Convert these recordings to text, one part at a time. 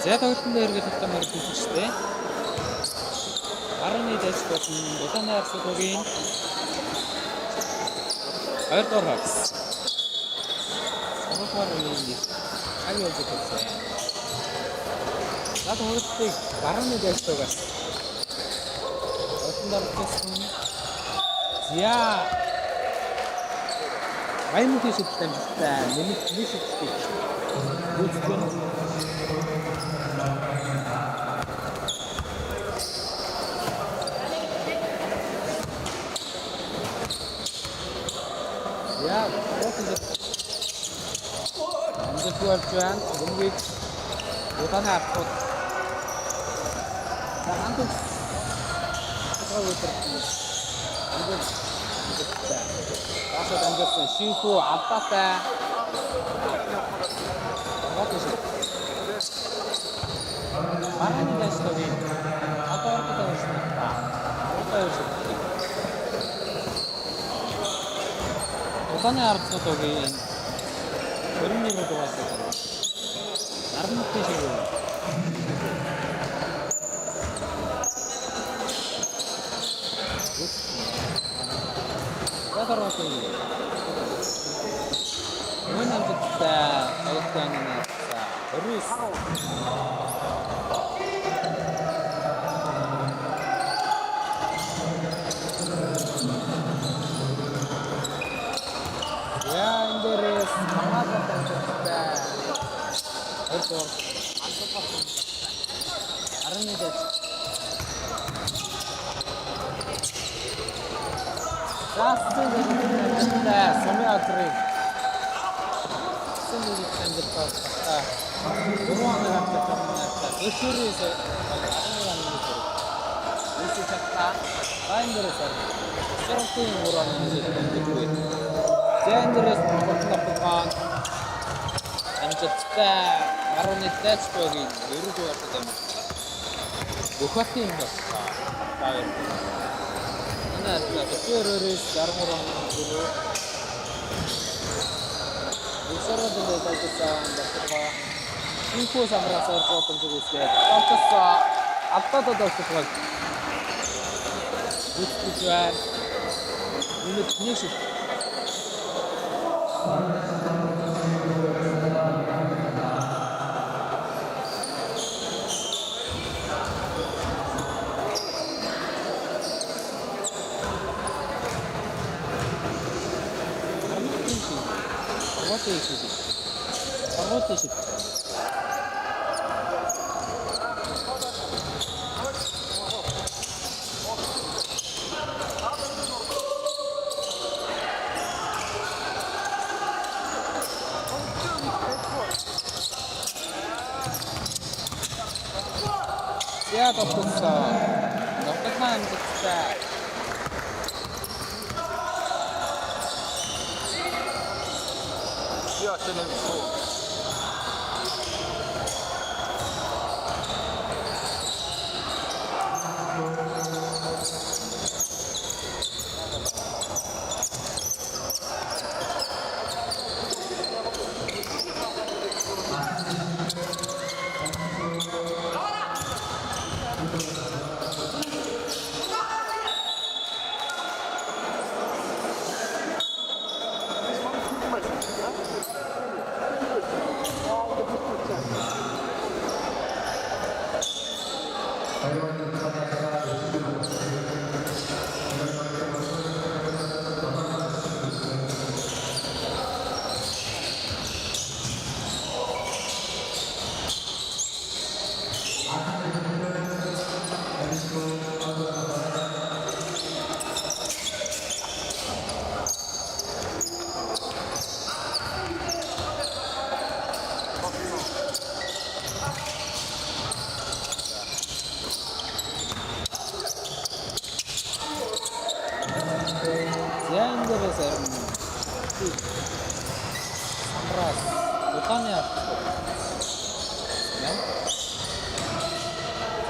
За тоглолтын дээр гээд тавтамаар хийчихтэй. 10-ны дэс болон улааны арсуудын 2 дугаар хагас. Самбар үеийн аяа зүгтээ. Наад хөрөлтийг 10-ны дэс тугаас. Отондар гэсэн. За. Аймаг хийштэй амжилттай нэмэлт хийштэй. Үзсэн. Ja, wat is het? Om de voortgaan, dan weet wat dan heb ik. Dan aan het trouwen terug. En dan als het dan dus een shinko afpakken. Wat is het? Waar heb je dat gedaan? Wat heb je dat gedaan? Wat is het? Улааны арцуудын өрнөний дугаас байна. Нарны тийшээ. Гадараатай. Мөн амттай аялтааны нацаа. Өрөөс. Интерес, мамака танцда. Это армидец. Здравствуйте, самиатры. Суммы танцда. Уруана танцда. Эшурис армидец. Эшурта. Байндерс. Сорокин уруана танцда. Зэндерс болтолгоон амжилттай 10-ны дэцгийн ерөнхий болоод байна. Бухатын болсон. Баяр. Манай төөрөөс 63 дөрөв. Үсэрдээ дайгцсан болтолгоо. Инфо самрасаар болон зүгсээ. Тавтасаа аттад болтолгоо. Үсчихвэн. Минут нэш. Работаешь? Я допустил. Допускаем здесь. Я телефон.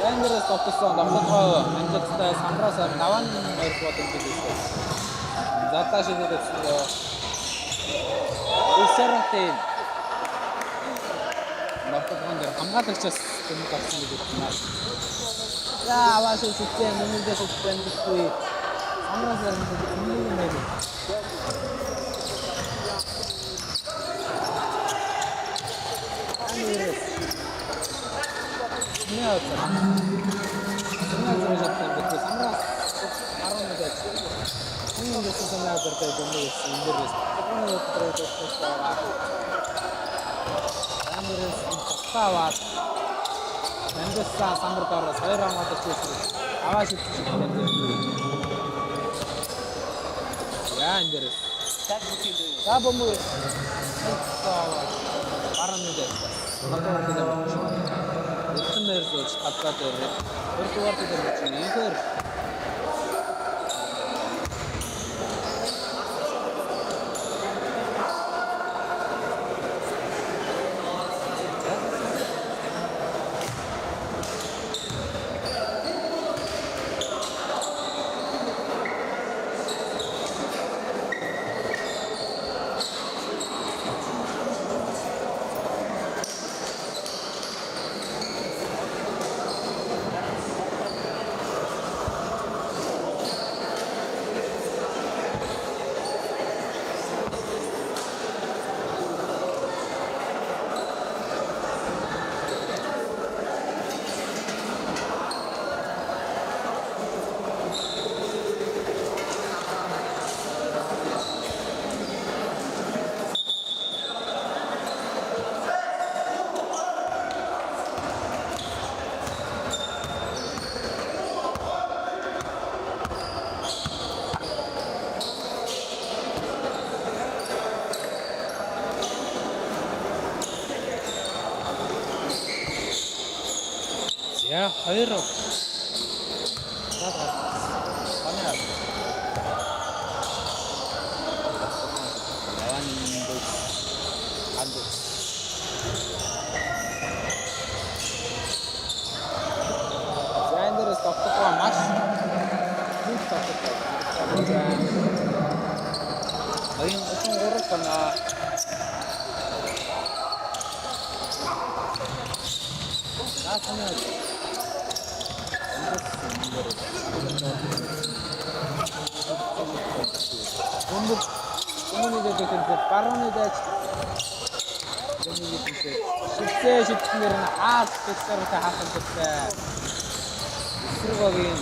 Зэндерс товтсон давхаргоо амжилттай самбраасаар 5-2 болон билээ. Заташ идэвсэн. Усаратын. Давхаргонд хамгаалагчаас энэ болсон гэж байна. За аваад үстэй нүнээс үстэй гэдэггүй. Самраас ярих гэдэг юм юм байна. Нет. Самраас жаптан гэдэг самраас арам гэдэг. Хүн дэс самраас дэртэй дэмээс индэрээс. Тэгээр өдрөө төгсөөраа. Амрээс таставаад Андерса самбардараа хоёр хамгаалж ирсэн. Аваа шилжиж байна. Яа Андерс. За бомбо. Баран мэдээ. Матор гэдэг юм. Өчнөр зөөж татгаад ирээ. Хоёрдугаар дээр чинь инхэр яа хоёр шиднэр нь хаас тэсэртэй хаасан гэдэг. Эсрэговын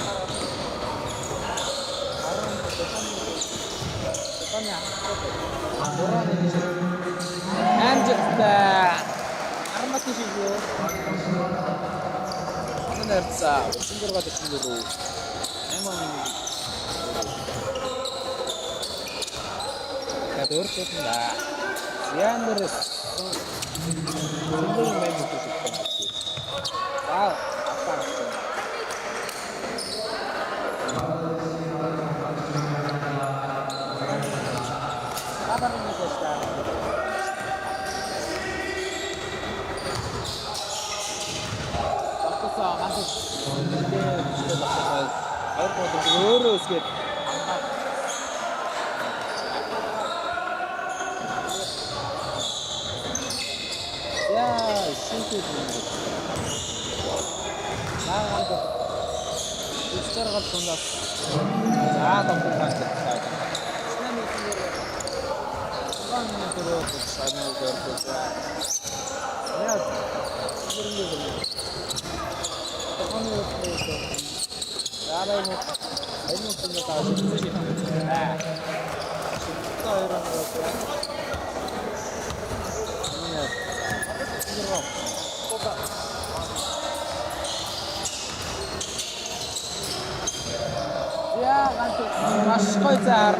Mascoitar.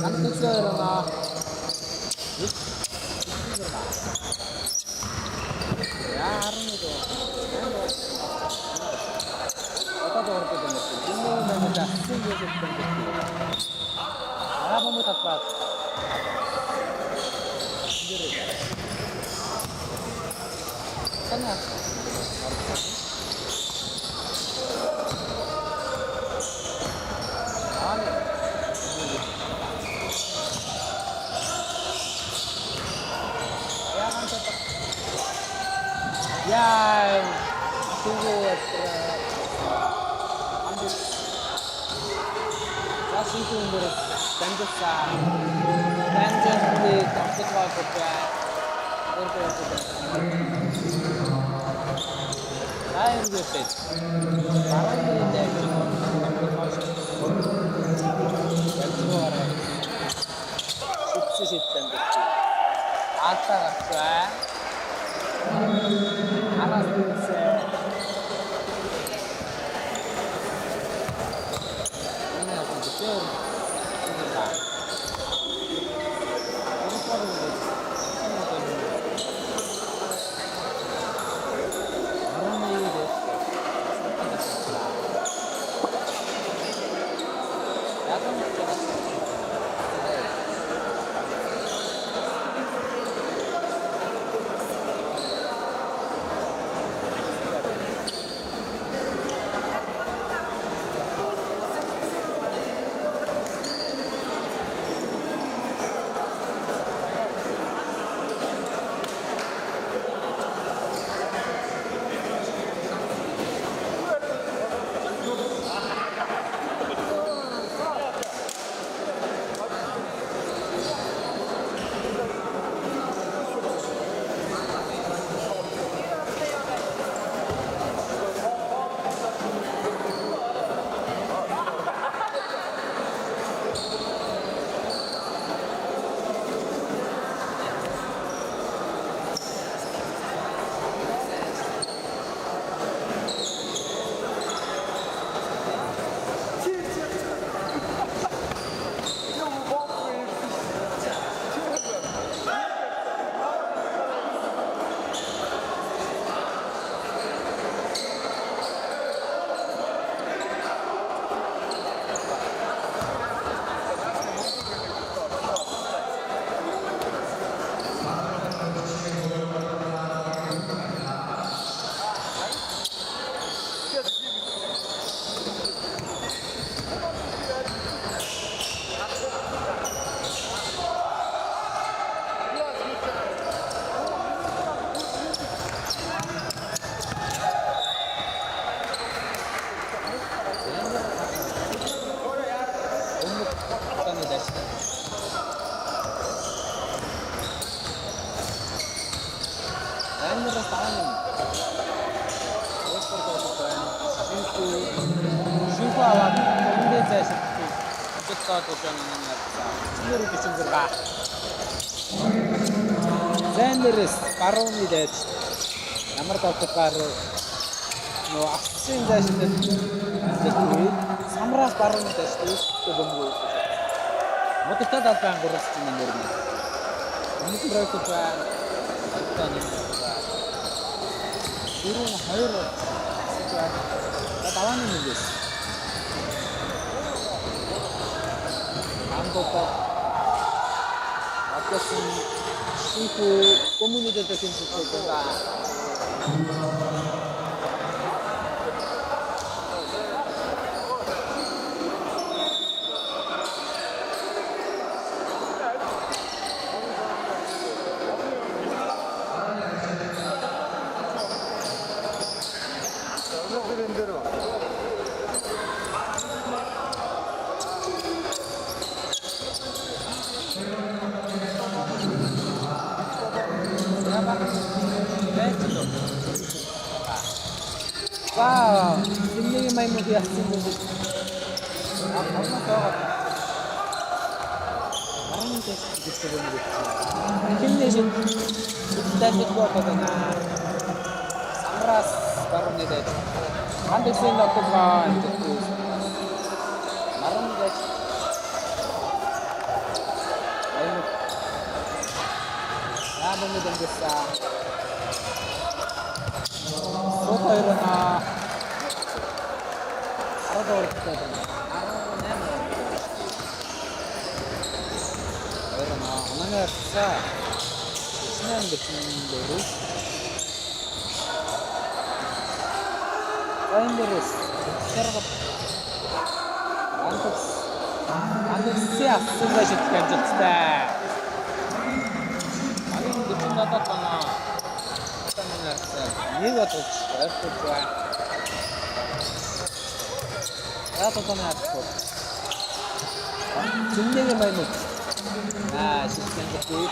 Antuserna. Ya, harus itu. Apa tuh orang itu? Ini memang sungguh sungguh. Apa mau tepat? Sana. Яа. Тэгээд Washington дээрс Kansas тоглох байгаа. Айргүйтэй. Баруун дээр шүтсэн Ата гарчаа. Арас үсээ. Зэнэрс барууны дээд ямар тоглохоор нөө авцсан дэштэй самраас барууны дэштэй бөмбөг. Модтой талбайн гурван чинь нэрнэ. Өмнөх проект байна. Таны. Дөрөв хоёр давааны нэгээс. Андото Атасын шинэ коммунитэд тэмцэх байгаа. Wow, ini main movie asing movie. Apa tahu? Orang itu gitu begitu. Ini sih kita itu apa kena samras baru nih deh. Nanti sih nggak tuh kan itu. Baru nih deh. Ayo. Nah, ini dan bisa. 소파에나 알아서 어렵거든. 알아나 하나가 진짜 신나는 느낌대로 사인들을 새로가 안토스 아스가 쉽게 앉았다. 아니 느낌 나다잖아. 일단은 Нэг бодож ойлгож байна. Ратотаны хатгүй. Зиндэг юм байна уу? Шилхэн гэдэг.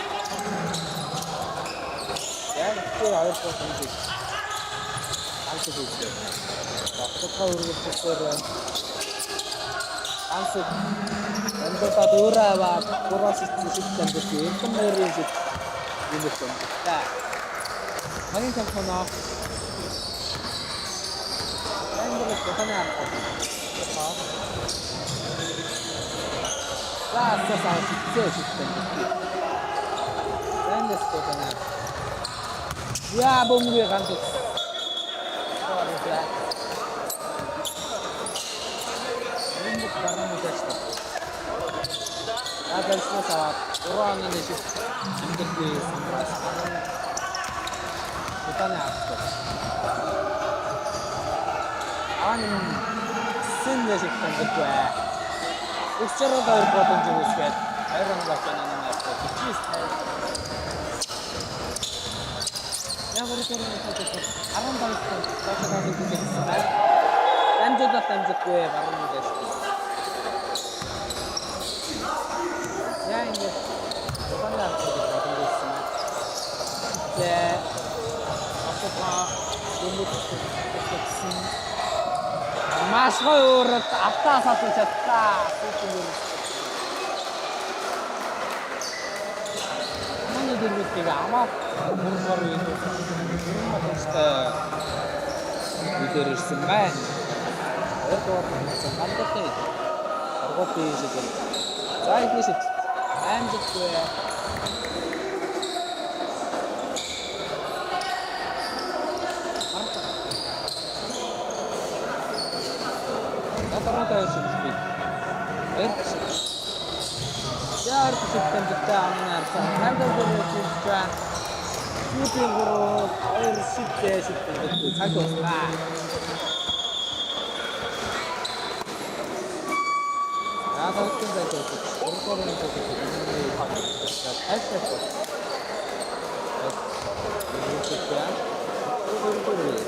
Яг тэр хоёр процент. Ансаг үзлээ. Багтгаа үргэлжлүүлсээр байна. Ансаг эндээ дөрөө аваад гураас шилхэн гэдэг. Эрдэм нэрийн шиг юм байна. Хагийн компаниа эндээ компани авах. Заасаа шилхэн гэдэг. Эндээс компани. Яа бомбыг ганц. Адалснаас аваад урааны нэшиг амдэргүй самраас утаны авдаг. Анин сэн нэшиг амдэргүй. Өчрөө дээр бодож үзгээд хайран багтана нэмээд бичиж. Яг өөрөөр хэлбэл 15 тооцоогоо үзүүлсэн байна. Амжиггүй баруун дэс. Яа ингэ бохондар гэдэг байна. Тэ аппа дүмүтсэн маш хоёр автаа сатсан чадтаа. Манай дүмүтгийг аваад мөрмөр үдээр ирсэн байна. Өөрөөр хэлбэл гандтай. Арготой шиг. За ингэж амжиггүй. Атараатай шиг. Яар систем дэвтэ амнаарсан. Хандаа görüyorsunuz şu an. Шүүдийн гурав хоёр шидтэй гэдэг цаг байна. Аадсан байдаг. Өөрөөр хэлбэл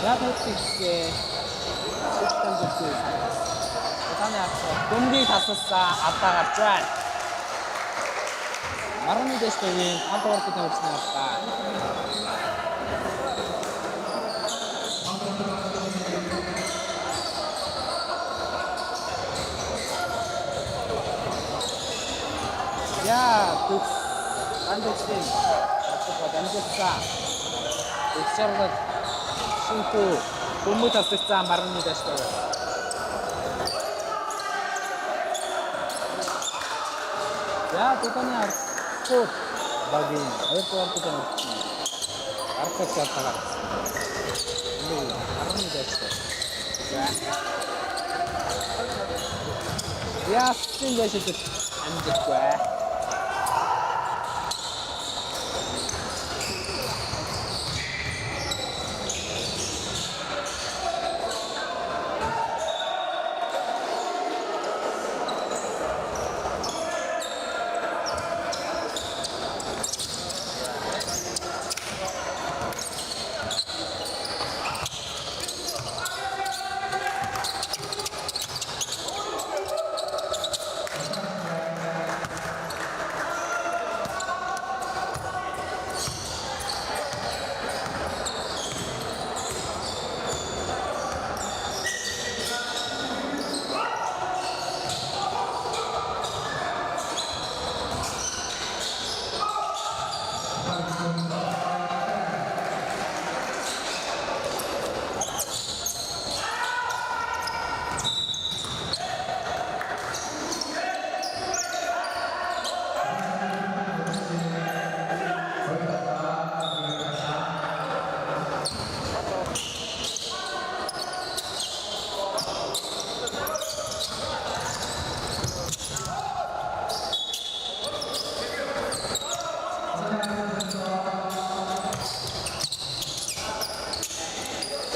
Яг үстэй. Систем зүгтээ. Таны авсан. Дүнгийг тасалсан алдаа гарч байна. Марны дэштэйгийн хандварт тавьсан алдаа. Яа, түс андерстин. Одоо дамжуулсан. Өчигдөр шинтүү хүмүүс тасалсан марны дэштэй. Яа, тутаны арт багийн хоёрдугаар тутаны арт цаатагаар. Энэ марны дэштэй. Яа, син дэштэй амжилтгүй.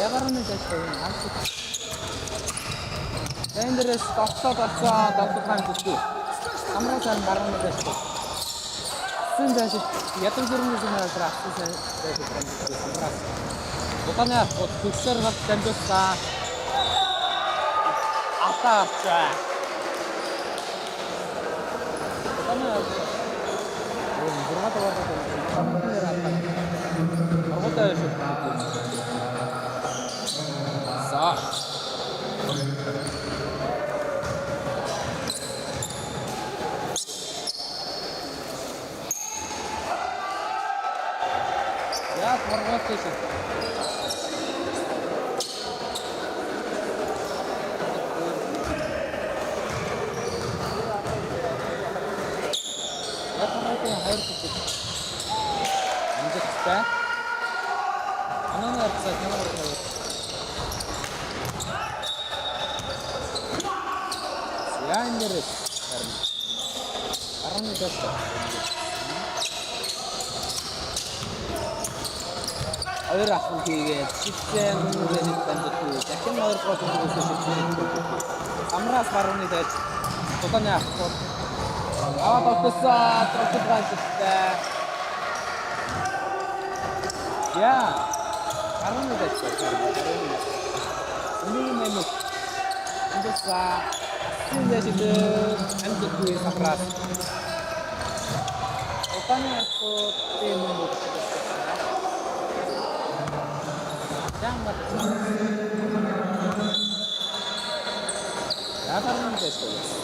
Ягарны дэштэй амт. Эндэрс тогтоод олцоо тогтоохын зүгтээ. Амраа марны дэштэй. Син дэштэй ятар зүрхний зэмээр авсан дэштэй амраа. Бутаны төгсөр гал дамжуулсан. Атаарчаа. Бутаны зургат Я форматируюсь. Я форматируюсь хайртай. Амжилттай. Анаа арцаа ямар байна? Яндэрс. Арны дэштэй. Хоёр ахын хийгээд систем үнэхээр дамжуулсан. Дахин хоёр гол үнэхээр шийдсэн. Амраас барууны дэж тутаны ахын тогтсон тогтсон. Яа. Барууны дэж. Үнэхээр мэн. Эндээсаа синдэштэй амжилтгүй самраад. Тутаны ахын тэмүүлсэн. Яагаад ингэж вэ?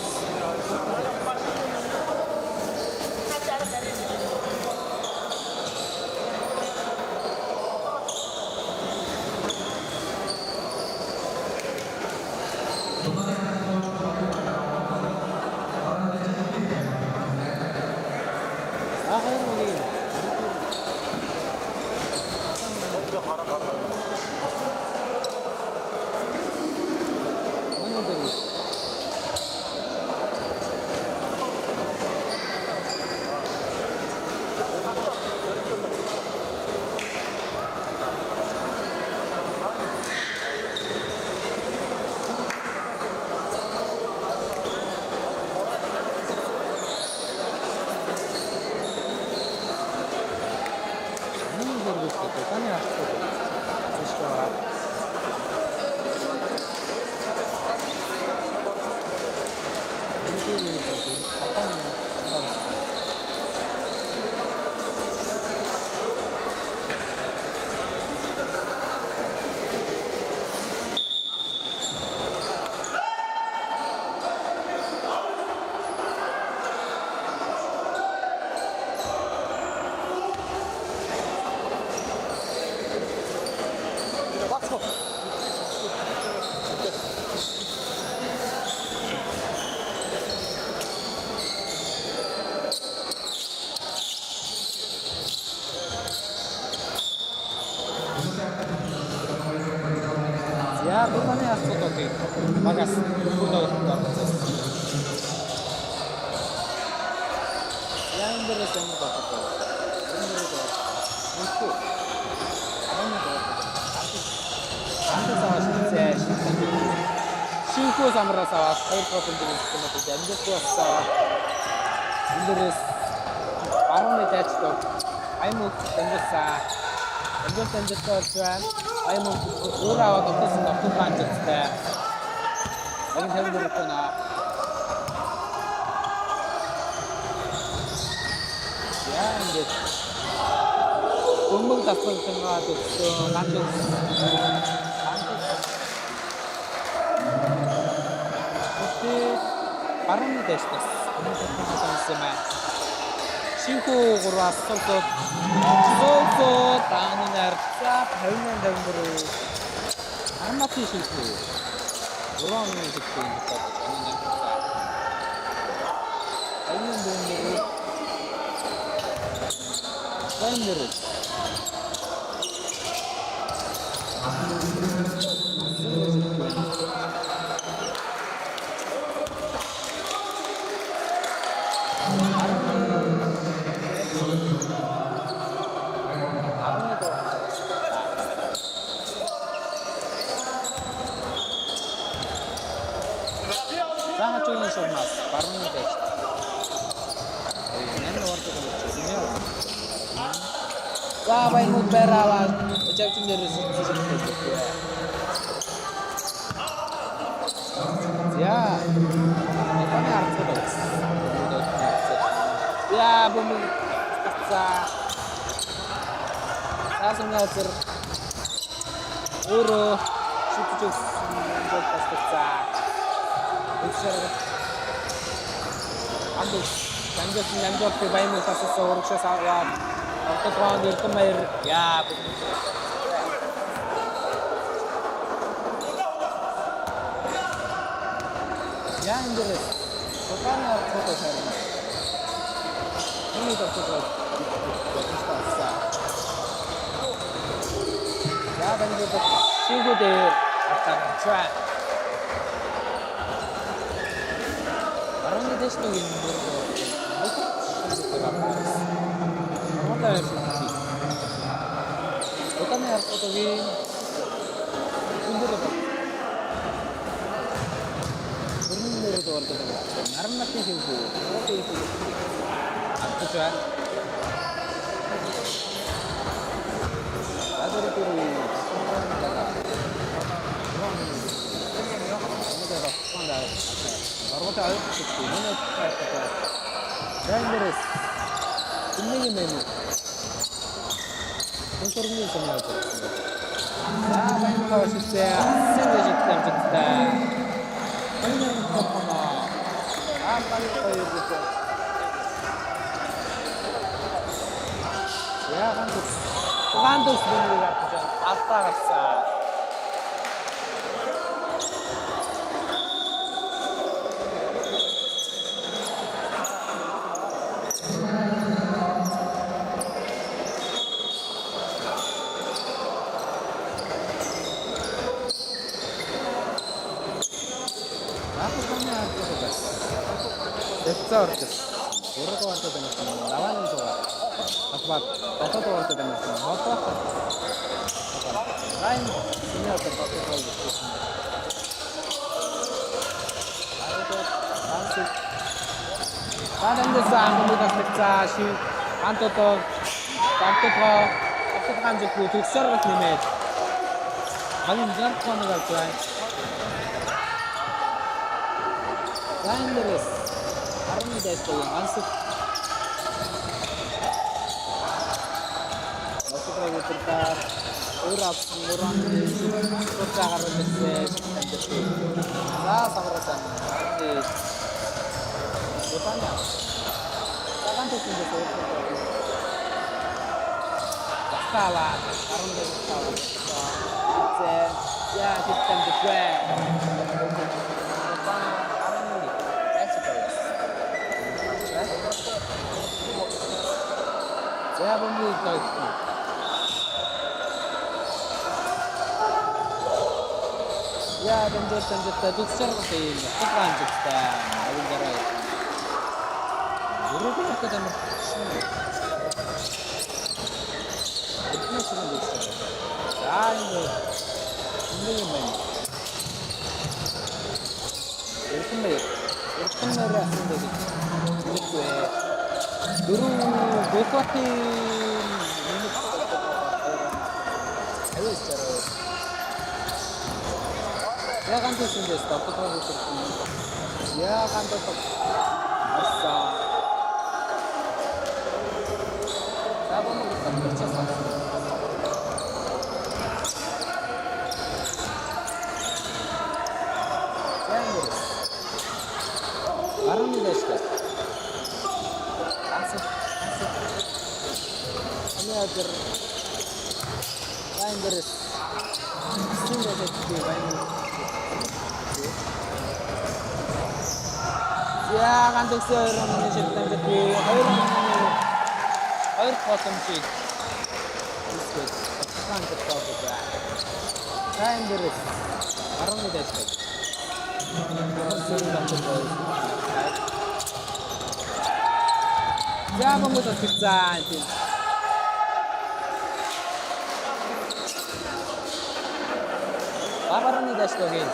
За Бурманы асуудлыг багаас бүгд орсон. Яан дээрээс юм байна. Үнэхээр Шинхүү самраас аваад 2 процент гэмтэлтэй амжилттай болсон. Эндээс барууны дайцлог аймаг тэмцсэн. Амжилттай болж байна. Аймаг өөр аваад өгсөн автобус амжилттай. Агин тэмдэг байна. Яа ингээд Гүмбэг тасгал тэмээд өгсөн ганц барууны дэстас юм байна. Шинхүү 3-аас солдод тааны нарцаа 50 давмруу арматы шинхүү 3 минутын давмруу барууны дэст. Энэ ордог юм. За баян бэрава чавчин дээрээс зүйтэй. Я. Таны арцгаас. Я бомб за. Асунаатэр. Өөрө шүтж болтоцаа. Өчигдөр Амжилт баян тасалсан урагшаас аваад автотрон Эрдэнэбаяр яа эндээс Султаны фото шаарна. Энэ доктор болчихсон. Яа бэндэг шингүүдээ атаарчаа. Барууны дэстиг юм дөрөв. Султаны фотогийн Нарматын хийгүү. Атчаа. Адэргүй. Баруутай аюултай юм байна. Рэндерс. Инний меню. Контролны санаад. Баян хавшигтэй. Сэвэж тэмцэлтэй. Баян хавшигтэй. Я гандус бэнийга алтаарсаа. Дэцорт. Урагваа гэдэг давааны зугаа. Асбат дотоод ордог юм байна. Хото. Райн синьор дотоод ордог. Таанаас амгууд авчихсан шив антото автограмж хүү төгсөрөх нэмээд хамгийн зэрэгцээг авч байна. Райндерс арны дэстэг ансыг Нотогроготраа өөрөсөн уран гаргаж за самрасан Ботана Тагант төсөв Тастава арны тастава я систем дэвэ Я помню точно. Яа дэмжэлтэй дүгсэрхтэй юм. Тухайн зүгтэй. Авингараа. Өрөөгөө гэдэг юм. Эднээс юм биш. Аа энэ юм байна. Эрдэнээр асуудаг. Үгүй. Дөрөв бокотын минут авчихсан. Яагаад гэсэн бэ? Стоппороо хийсэн. Яагаад аса. Табан уу тавчсан. Янгэрс. Арам дэштэй. Аса. Янгэр. Янгэрс. Синдэтэй байна. Яагаад гэсэн юм шилдэг гэдэг хоёр потомчиг үсгэж ханг тооцоо. Янгэрс. Арам дэштэй. Яагаад мод пиццаа тийм. Бабарны дэштэйг.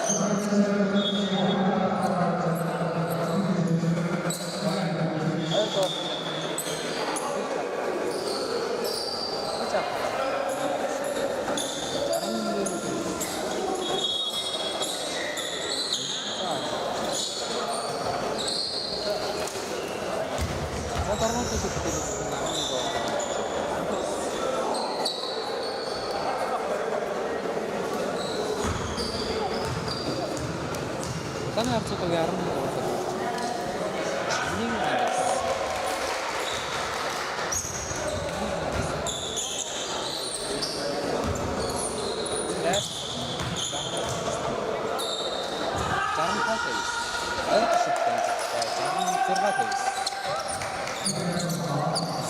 Танай арцуудыг яран болдог. Нэг юм.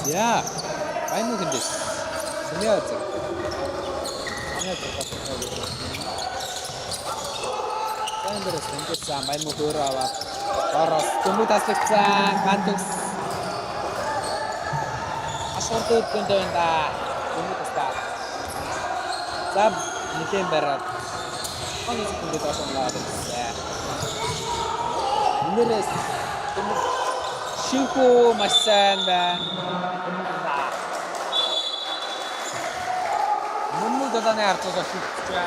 Ja, einmal in das. Mehr als. Anderes denke ich mein Motor aber Oros tumut asagsan kantus Asortut kunto inda tumut astak Sab nikem berat Ano si kunto asan lahat Nilis tumut Shinko masan ba Mummu dadane arto sa shukcha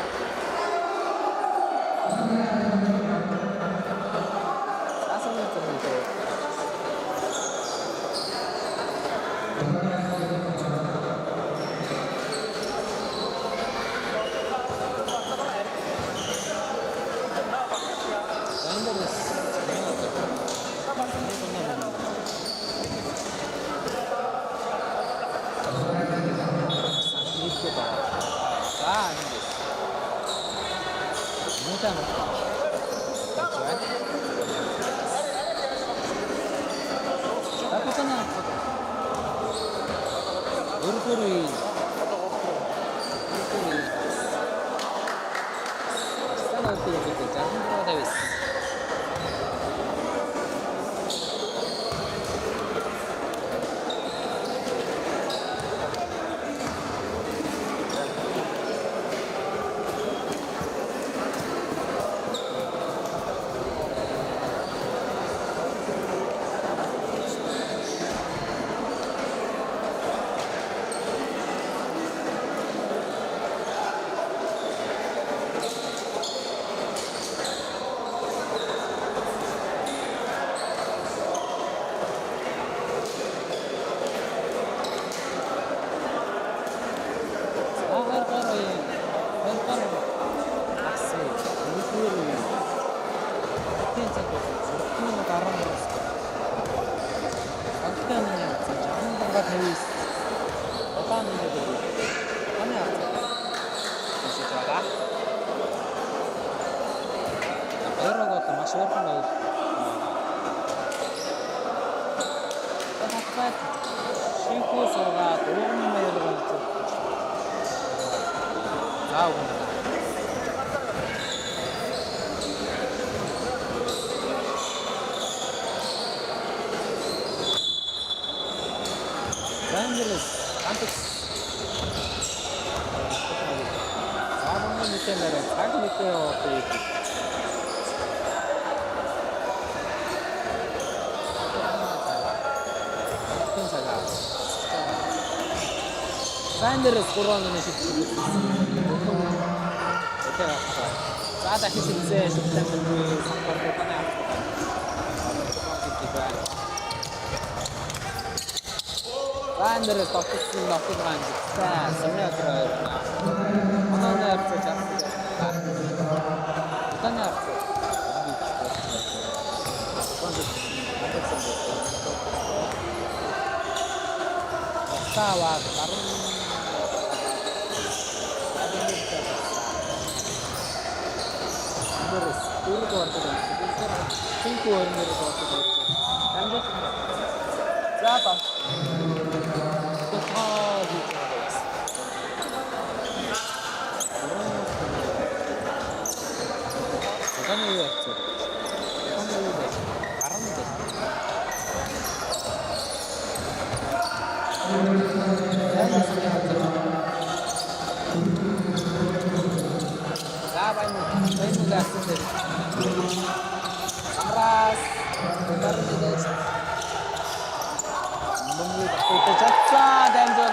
Tapi kenapa? Buru-buru. Sana itu jangan terus. Антекс. Сабын нэтээр цаг нэтээр явуулдаг. Сандерс 3 оны шилжүүлсэн. Өтөө авсан. За дахин шилжээ шилжүүлсэн санхүү байна. Сандерс тогтсон нотог байна. За сумятра. Манай авч чадсан. Таны авч. Тава баруун Ургордог. Тинку өрнөр болдог. Амжилт. За ба. Amras, benar guys. Mungkin itu caca dan jol.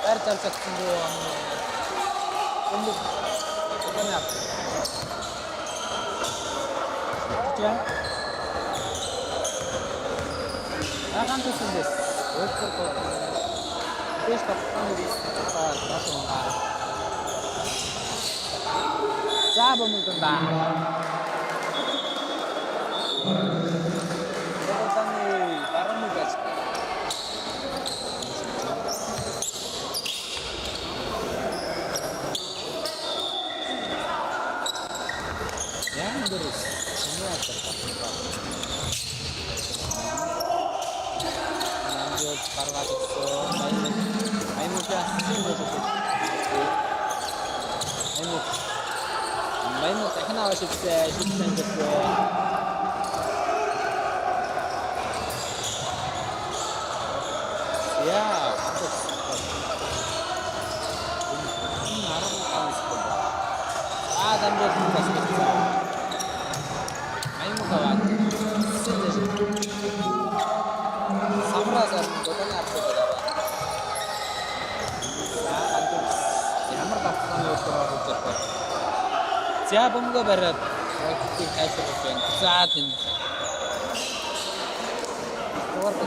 Tercacat semua. Untuk banyak. Ya. Akan tuh sendiri. Worker kok. Terus kapan di langsung Siapa mungkin tak? Betul nih, barang juga. Ya, terus semua terpakai. Lanjut parwatik main muda sih main muda kenapa sih gitu ya dan bertugas main muda samra bukan apa Siapa muka barat? Waktu kasih bukan saat ini. Keluar ke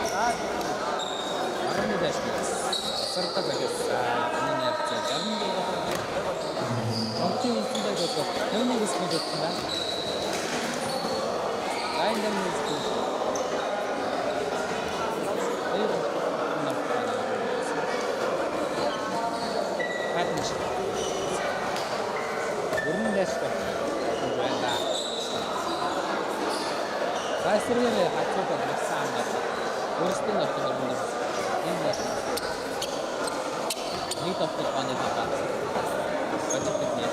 saat orang muda serta bagaimana menyertai jalan waktu itu sudah cukup. Yang ini sudah cukup. Lain dan itu. Hasilnya hasil bersama. Uruskan waktu berbeda. Ini topik pada kita. Topiknya.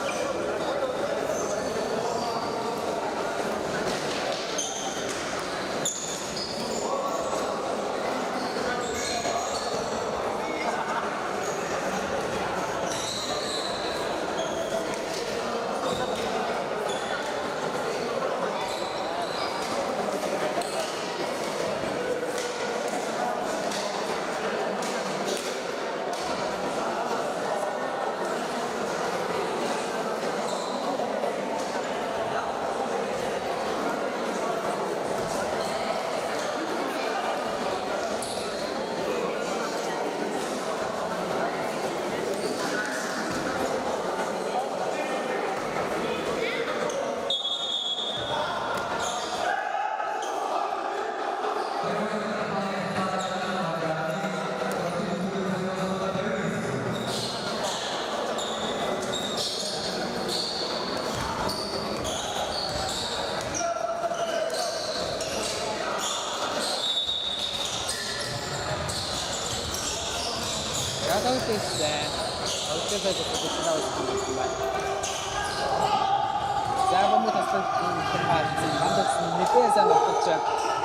Гандаг мэдээ сайн тогтолж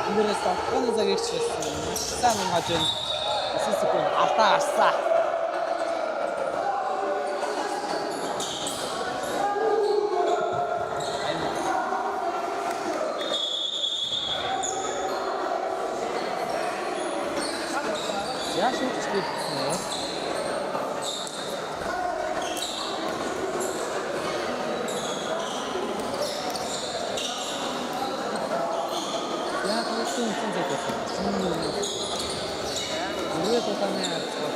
эндээс тогтооны цагийг ч сайн унгаж байна. 9 секунд алдаа гарсан. Яаш үгч гэдэгнээ. Дөрөв тутамын арцгаа